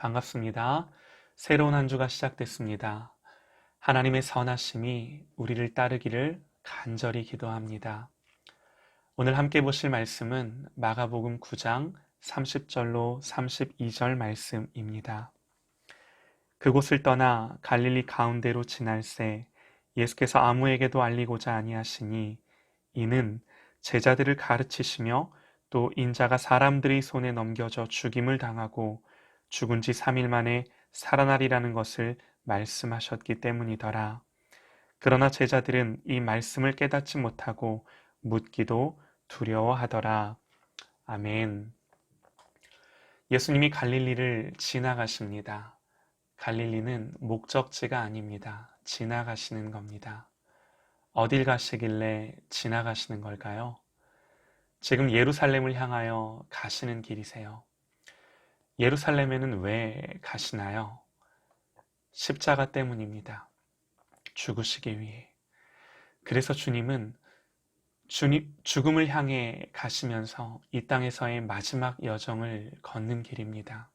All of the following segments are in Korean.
반갑습니다. 새로운 한 주가 시작됐습니다. 하나님의 선하심이 우리를 따르기를 간절히 기도합니다. 오늘 함께 보실 말씀은 마가복음 9장 30절로 32절 말씀입니다. 그곳을 떠나 갈릴리 가운데로 지날새 예수께서 아무에게도 알리고자 아니하시니 이는 제자들을 가르치시며 또 인자가 사람들의 손에 넘겨져 죽임을 당하고 죽은 지 3일 만에 살아나리라는 것을 말씀하셨기 때문이더라. 그러나 제자들은 이 말씀을 깨닫지 못하고 묻기도 두려워하더라. 아멘. 예수님이 갈릴리를 지나가십니다. 갈릴리는 목적지가 아닙니다. 지나가시는 겁니다. 어딜 가시길래 지나가시는 걸까요? 지금 예루살렘을 향하여 가시는 길이세요. 예루살렘에는 왜 가시나요? 십자가 때문입니다. 죽으시기 위해. 그래서 주님은 죽음을 향해 가시면서 이 땅에서의 마지막 여정을 걷는 길입니다.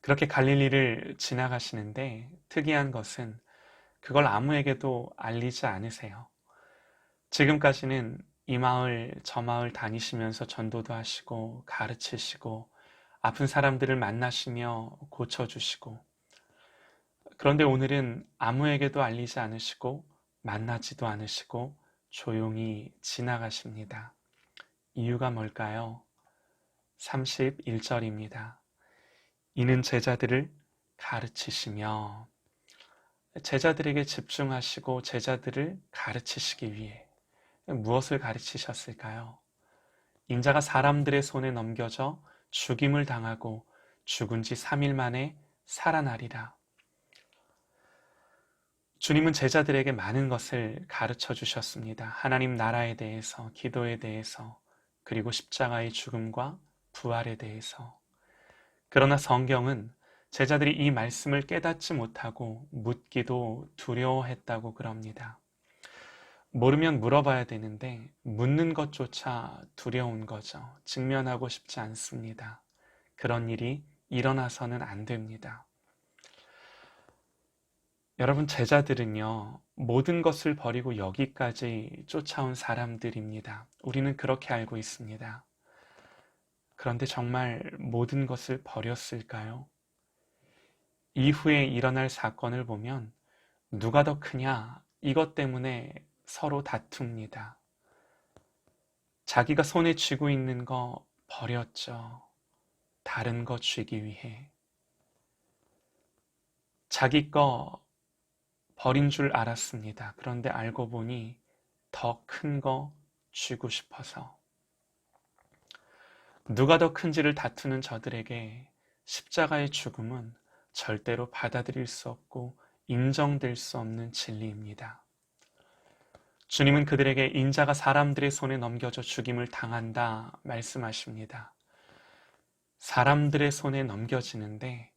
그렇게 갈릴리를 지나가시는데 특이한 것은 그걸 아무에게도 알리지 않으세요. 지금까지는 이 마을 저 마을 다니시면서 전도도 하시고 가르치시고 아픈 사람들을 만나시며 고쳐주시고, 그런데 오늘은 아무에게도 알리지 않으시고 만나지도 않으시고 조용히 지나가십니다. 이유가 뭘까요? 31절입니다. 이는 제자들을 가르치시며, 제자들에게 집중하시고 제자들을 가르치시기 위해 무엇을 가르치셨을까요? 인자가 사람들의 손에 넘겨져 죽임을 당하고 죽은 지 3일 만에 살아나리라. 주님은 제자들에게 많은 것을 가르쳐 주셨습니다. 하나님 나라에 대해서, 기도에 대해서, 그리고 십자가의 죽음과 부활에 대해서. 그러나 성경은 제자들이 이 말씀을 깨닫지 못하고 묻기도 두려워했다고 그럽니다. 모르면 물어봐야 되는데 묻는 것조차 두려운 거죠. 직면하고 싶지 않습니다. 그런 일이 일어나서는 안 됩니다. 여러분, 제자들은요, 모든 것을 버리고 여기까지 쫓아온 사람들입니다. 우리는 그렇게 알고 있습니다. 그런데 정말 모든 것을 버렸을까요? 이후에 일어날 사건을 보면 누가 더 크냐, 이것 때문에 서로 다툽니다. 자기가 손에 쥐고 있는 거 버렸죠. 다른 거 쥐기 위해. 자기 거 버린 줄 알았습니다. 그런데 알고 보니 더 큰 거 쥐고 싶어서. 누가 더 큰지를 다투는 저들에게 십자가의 죽음은 절대로 받아들일 수 없고 인정될 수 없는 진리입니다. 주님은 그들에게 인자가 사람들의 손에 넘겨져 죽임을 당한다 말씀하십니다. 사람들의 손에 넘겨지는데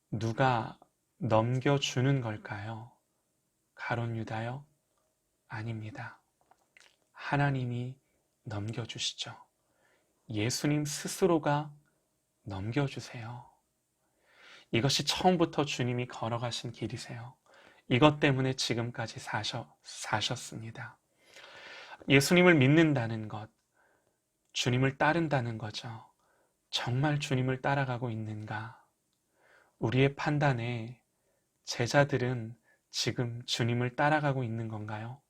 누가 넘겨주는 걸까요? 가룟 유다요? 아닙니다. 하나님이 넘겨주시죠. 예수님 스스로가 넘겨주세요. 이것이 처음부터 주님이 걸어가신 길이세요. 이것 때문에 지금까지 사셨습니다. 예수님을 믿는다는 것, 주님을 따른다는 거죠. 정말 주님을 따라가고 있는가? 우리의 판단에 제자들은 지금 주님을 따라가고 있는 건가요?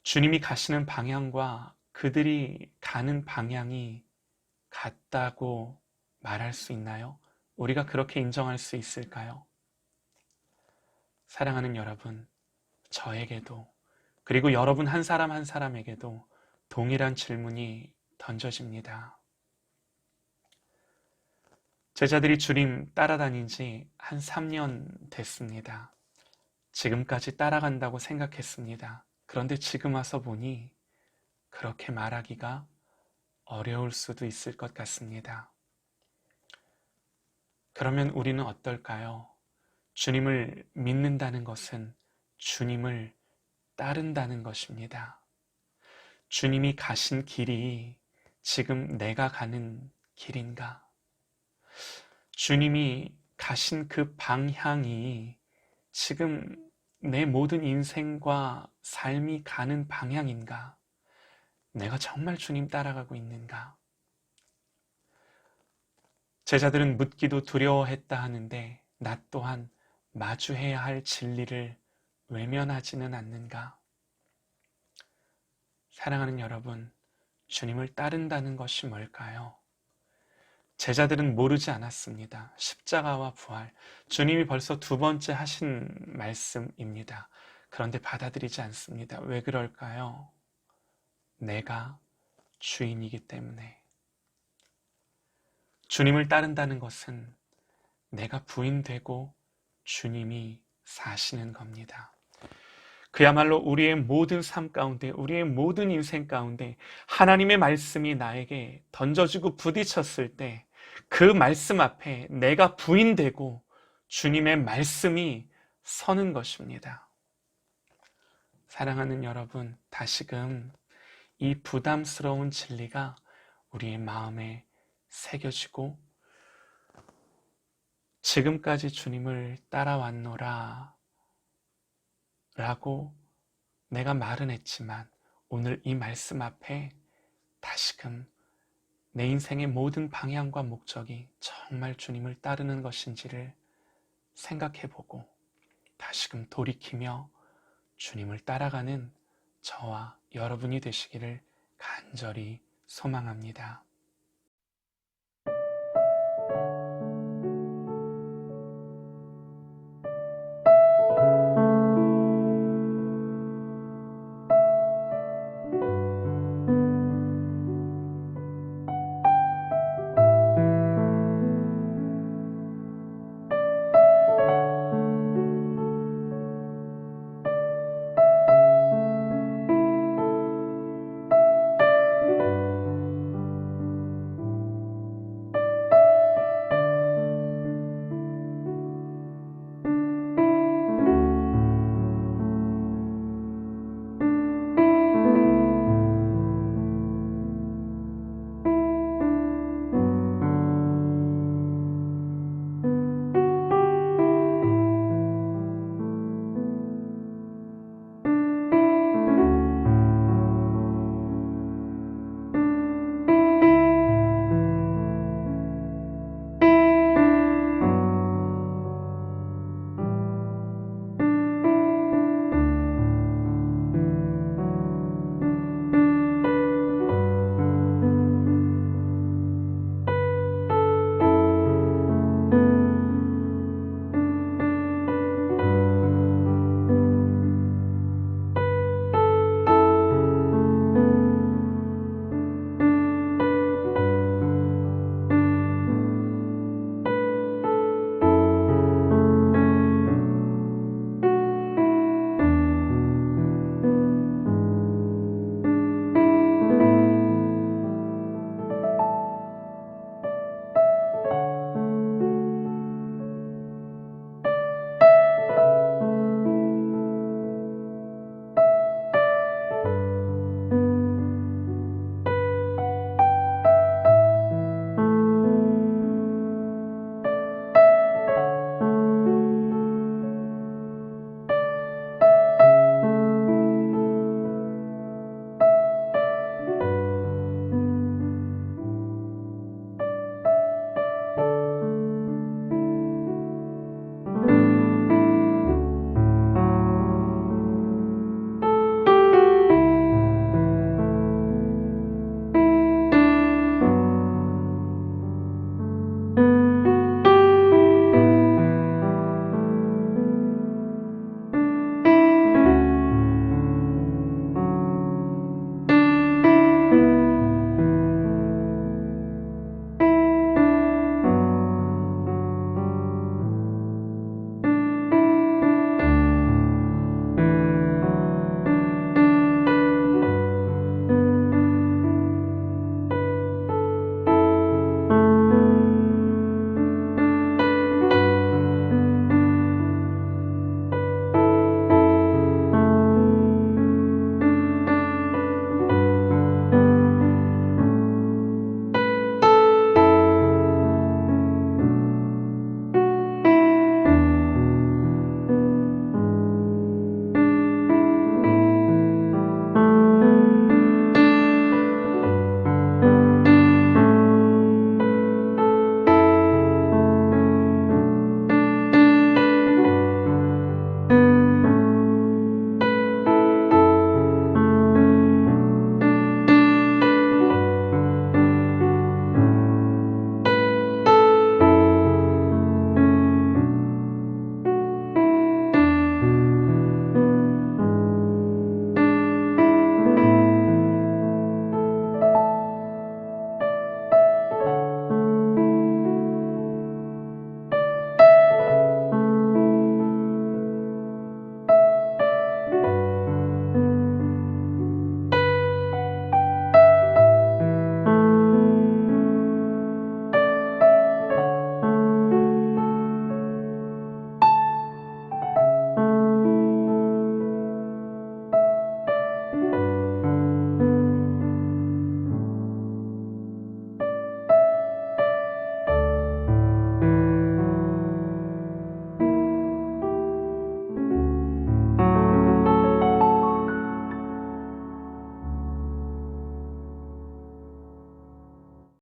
주님이 가시는 방향과 그들이 가는 방향이 같다고 말할 수 있나요? 우리가 그렇게 인정할 수 있을까요? 사랑하는 여러분, 저에게도, 그리고 여러분 한 사람 한 사람에게도 동일한 질문이 던져집니다. 제자들이 주님 따라다닌 지 한 3년 됐습니다. 지금까지 따라간다고 생각했습니다. 그런데 지금 와서 보니 그렇게 말하기가 어려울 수도 있을 것 같습니다. 그러면 우리는 어떨까요? 주님을 믿는다는 것은 주님을 따른다는 것입니다. 주님이 가신 길이 지금 내가 가는 길인가? 주님이 가신 그 방향이 지금 내 모든 인생과 삶이 가는 방향인가? 내가 정말 주님 따라가고 있는가? 제자들은 묻기도 두려워했다 하는데 나 또한 마주해야 할 진리를 외면하지는 않는가? 사랑하는 여러분, 주님을 따른다는 것이 뭘까요? 제자들은 모르지 않았습니다. 십자가와 부활, 주님이 벌써 두 번째 하신 말씀입니다. 그런데 받아들이지 않습니다. 왜 그럴까요? 내가 주인이기 때문에. 주님을 따른다는 것은 내가 부인되고 주님이 사시는 겁니다. 그야말로 우리의 모든 삶 가운데, 우리의 모든 인생 가운데 하나님의 말씀이 나에게 던져지고 부딪혔을 때 그 말씀 앞에 내가 부인되고 주님의 말씀이 서는 것입니다. 사랑하는 여러분, 다시금 이 부담스러운 진리가 우리의 마음에 새겨지고 지금까지 주님을 따라왔노라 라고 내가 말은 했지만 오늘 이 말씀 앞에 다시금 내 인생의 모든 방향과 목적이 정말 주님을 따르는 것인지를 생각해보고 다시금 돌이키며 주님을 따라가는 저와 여러분이 되시기를 간절히 소망합니다.